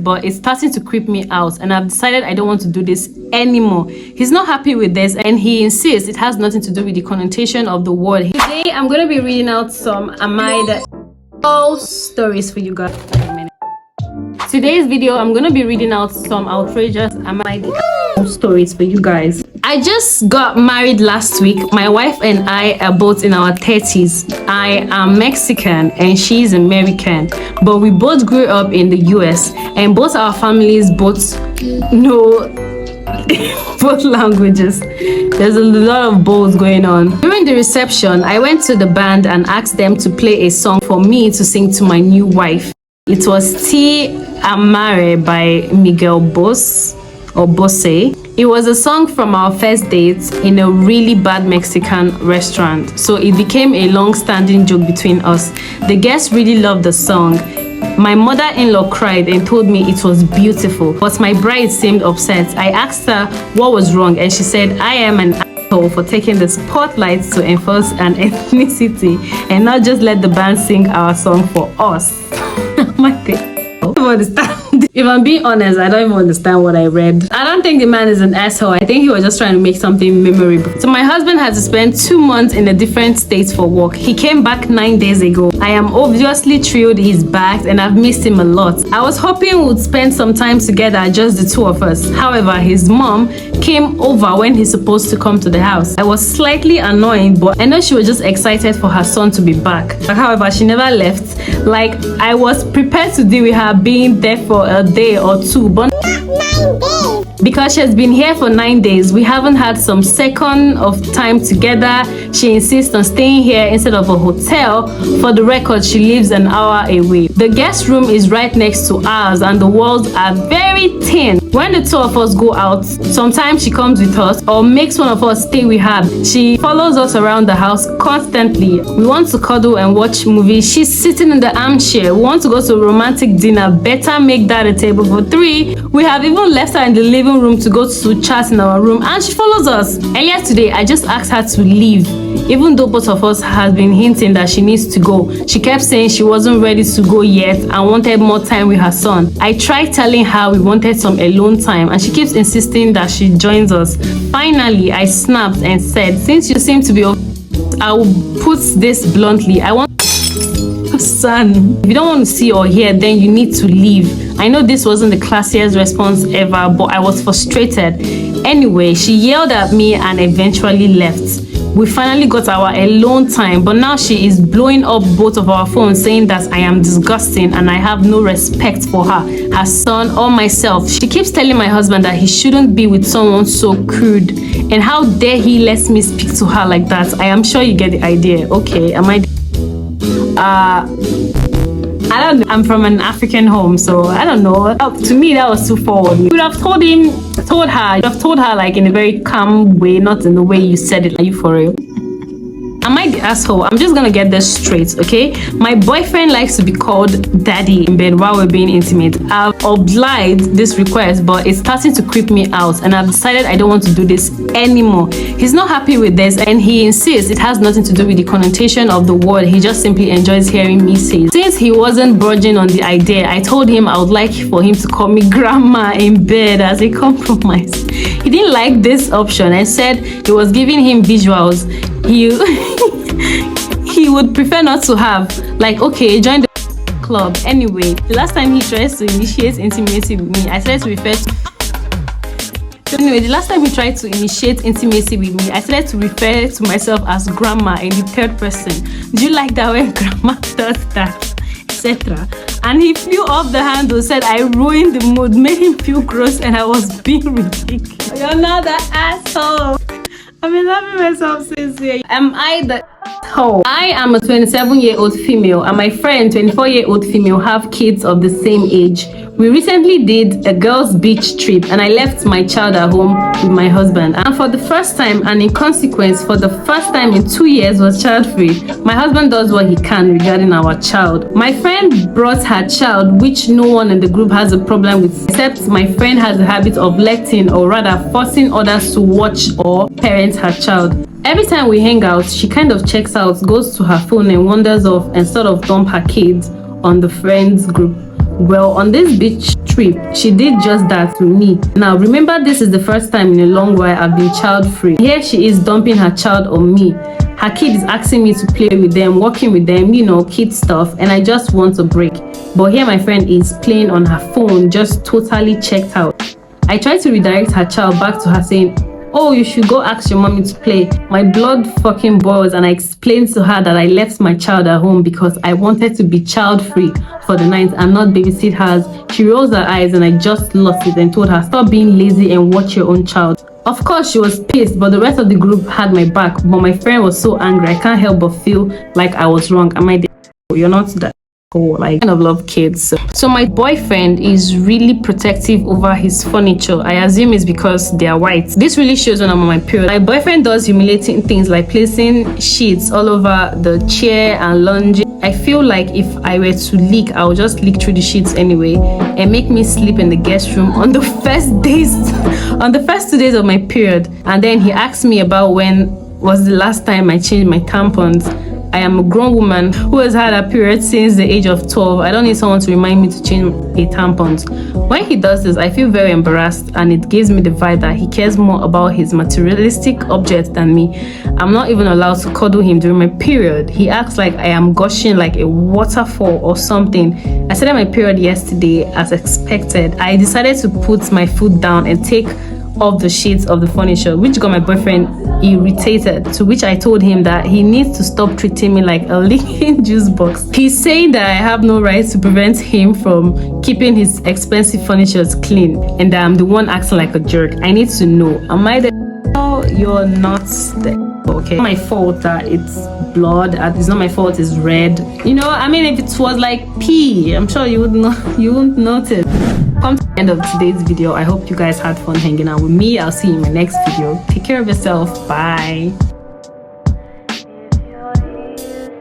but it's starting to creep me out, and I've decided I don't want to do this anymore. He's not happy with this, and he insists it has nothing to do with the connotation of the word. Today I'm going to be reading out some Amide stories for you guys. Today's video I'm going to be reading out some outrageous Amide stories for you guys. I just got married last week. My wife and I are both in our 30s. I am Mexican and she's American, but we both grew up in the US, and both our families both know both languages. There's a lot of both going on. During the reception, I went to the band and asked them to play a song for me to sing to my new wife. It was Ti Amare by Miguel Bosé or Bosé. It was a song from our first date in a really bad Mexican restaurant, so it became a long-standing joke between us. The guests really loved the song. My mother-in-law cried and told me it was beautiful, but my bride seemed upset. I asked her what was wrong, and she said, I am an asshole for taking the spotlight to enforce an ethnicity and not just let the band sing our song for us. My God. I don't understand. If I'm being honest, I don't even understand what I read. I don't think the man is an asshole. I think he was just trying to make something memorable. So my husband had to spend 2 months in a different state for work. He came back 9 days ago. I am obviously thrilled he's back, and I've missed him a lot. I was hoping we would spend some time together, just the two of us. However, his mom came over when he's supposed to come to the house. I was slightly annoyed, but I know she was just excited for her son to be back. However, she never left. Like, I was prepared to deal with her being there for a day or two, but because she has been here for 9 days, we haven't had some second of time together. She insists on staying here instead of a hotel. For the record, she lives an hour away. The guest room is right next to ours, and the walls are very thin. When the two of us go out, sometimes she comes with us or makes one of us stay with her. She follows us around the house constantly. We want to cuddle and watch movies. She's sitting in the armchair. We want to go to a romantic dinner. Better make that a table for 3. We have even left her in the living room to go to chat in our room, and she follows us. Earlier today, I just asked her to leave, even though both of us have been hinting that she needs to go. She kept saying she wasn't ready to go yet and wanted more time with her son. I tried telling her we wanted some alone time, and she keeps insisting that she joins us. Finally, I snapped and said, since you seem to be I will put this bluntly. I want son. If you don't want to see or hear, then you need to leave. I know this wasn't the classiest response ever, but I was frustrated. Anyway, she yelled at me and eventually left. We finally got our alone time, but now she is blowing up both of our phones, saying that I am disgusting and I have no respect for her, her son, or myself. She keeps telling my husband that he shouldn't be with someone so crude, and how dare he let me speak to her like that. I am sure you get the idea. Okay, am I don't know. I'm from an African home, so I don't know. To me, that was too forward. You would have told her like in a very calm way, not in the way you said it. Are you for real? Am I the asshole? I'm just gonna get this straight, okay? My boyfriend likes to be called daddy in bed while we're being intimate. I've obliged this request, but it's starting to creep me out, and I've decided I don't want to do this anymore. He's not happy with this, and he insists it has nothing to do with the connotation of the word. He just simply enjoys hearing me say it. Since he wasn't budging on the idea, I told him I would like for him to call me grandma in bed as a compromise. He didn't like this option and said it was giving him visuals he would prefer not to have. Like, okay, join the club. Anyway, the last time he tries to initiate intimacy with me, I started to refer to myself as grandma in the third person. Do you like that when grandma does that, etc.? And he flew off the handle, said I ruined the mood, made him feel gross, and I was being ridiculous. You're not the asshole. I've been loving myself since here. Am I the asshole? I am a 27-year-old female, and my friend, 24-year-old female, have kids of the same age. We recently did a girls' beach trip, and I left my child at home with my husband. And for the first time, and in consequence, for the first time in 2 years, was child-free. My husband does what he can regarding our child. My friend brought her child, which no one in the group has a problem with, except my friend has a habit of letting, or rather forcing others to watch or parent her child. Every time we hang out, she kind of checks out, goes to her phone and wanders off and sort of dump her kids on the friends group. Well, on this beach trip, she did just that to me. Now, remember, this is the first time in a long while I've been child-free. Here she is dumping her child on me. Her kid is asking me to play with them, working with them, you know, kid stuff, and I just want a break. But here my friend is playing on her phone, just totally checked out. I tried to redirect her child back to her saying, oh, you should go ask your mommy to play. My blood fucking boils, and I explained to her that I left my child at home because I wanted to be child-free for the night and not babysit hers. She rolls her eyes and I just lost it and told her, stop being lazy and watch your own child. Of course, she was pissed, but the rest of the group had my back. But my friend was so angry, I can't help but feel like I was wrong. Am I the you're not that like kind of love kids. So my boyfriend is really protective over his furniture. I assume it's because they are white. This really shows when I'm on my period. My boyfriend does humiliating things like placing sheets all over the chair and laundry. I feel like if I were to leak, I'll just leak through the sheets anyway and make me sleep in the guest room on the first 2 days of my period. And then he asked me about when was the last time I changed my tampons. I am a grown woman who has had a period since the age of 12. I don't need someone to remind me to change a tampons. When he does this, I feel very embarrassed, and it gives me the vibe that he cares more about his materialistic objects than me. I'm not even allowed to cuddle him during my period. He acts like I am gushing like a waterfall or something. I started my period yesterday as expected. I decided to put my foot down and take off the sheets of the furniture, which got my boyfriend irritated, to which I told him that he needs to stop treating me like a leaking juice box. He's saying that I have no right to prevent him from keeping his expensive furniture clean and that I'm the one acting like a jerk. I need to know, am I the you're not the okay? It's not my fault that it's blood. It's not my fault it's red. You know, I mean, if it was like pee, I'm sure you wouldn't notice. Come to the end of today's video. I hope you guys had fun hanging out with me. I'll see you in my next video. Take care of yourself. Bye.